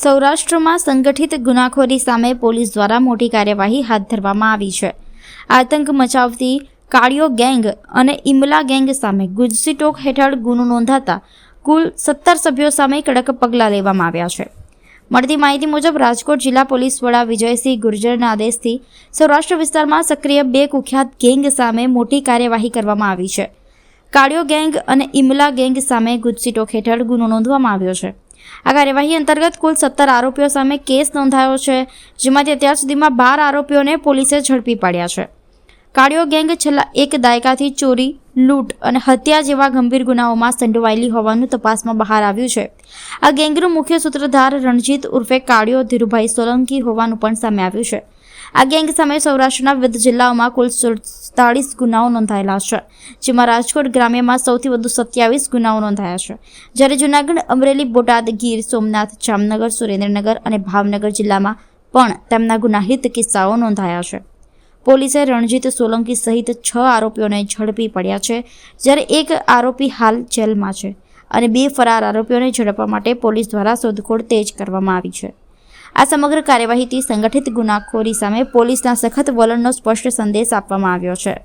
સૌરાષ્ટ્રમાં સંગઠિત ગુનાખોરી સામે પોલીસ દ્વારા મોટી કાર્યવાહી હાથ ધરવામાં આવી છે। આતંક મચાવતી કાળિયો ગેંગ અને ઇમલા ગેંગ સામે ગુજસીટોક હેઠળ ગુનો નોંધાતા કુલ 17 સભ્યો સામે કડક પગલાં લેવામાં આવ્યા છે। મળતી માહિતી મુજબ રાજકોટ જિલ્લા પોલીસ વડા વિજયસિંહ ગુર્જરના આદેશથી સૌરાષ્ટ્ર વિસ્તારમાં સક્રિય 2 કુખ્યાત ગેંગ સામે મોટી કાર્યવાહી કરવામાં આવી છે। કાળિયો ગેંગ અને ઇમલા ગેંગ સામે ગુજસીટોક હેઠળ ગુનો નોંધવામાં આવ્યો છે। આ કાર્યવાહી અંતર્ગત કુલ 17 આરોપીઓ સામે કેસ નોંધાયો છે, જેમાંથી અત્યાર સુધીમાં 12 આરોપીઓને પોલીસે ઝડપી પાડ્યા છે। કાળિયો ગેંગ છેલ્લા 1 દાયકાથી ચોરી, લૂંટ અને હત્યા જેવા ગંભીર ગુનાઓમાં સંડોવાયેલી હોવાનું તપાસમાં બહાર આવ્યું છે। આ ગેંગનો મુખ્ય સૂત્રધાર રણજીત ઉર્ફે કાળિયો ધીરુભાઈ સોલંકી હોવાનું પણ સામે આવ્યું છે। આ ગેંગ સામે સૌરાષ્ટ્રના વિવિધ જિલ્લાઓમાં કુલ 47 ગુનાઓ નોંધાયેલા છે, જેમાં રાજકોટ ગ્રામ્યમાં સૌથી વધુ 27 ગુનાઓ નોંધાયા છે, જ્યારે જૂનાગઢ, અમરેલી, બોટાદ, ગીર સોમનાથ, જામનગર, સુરેન્દ્રનગર અને ભાવનગર જિલ્લામાં પણ તેમના ગુનાહિત કિસ્સાઓ નોંધાયા છે। પોલીસે રણજીત સોલંકી સહિત 6 આરોપીઓને ઝડપી પડ્યા છે, જ્યારે 1 આરોપી હાલ જેલમાં છે અને 2 ફરાર આરોપીઓને ઝડપવા માટે પોલીસ દ્વારા શોધખોળ તેજ કરવામાં આવી છે। આ સમગ્ર કાર્યવાહીથી સંગઠિત ગુનાખોરી સામે પોલીસના સખત વલણનો સ્પષ્ટ સંદેશ આપવામાં આવ્યો છે।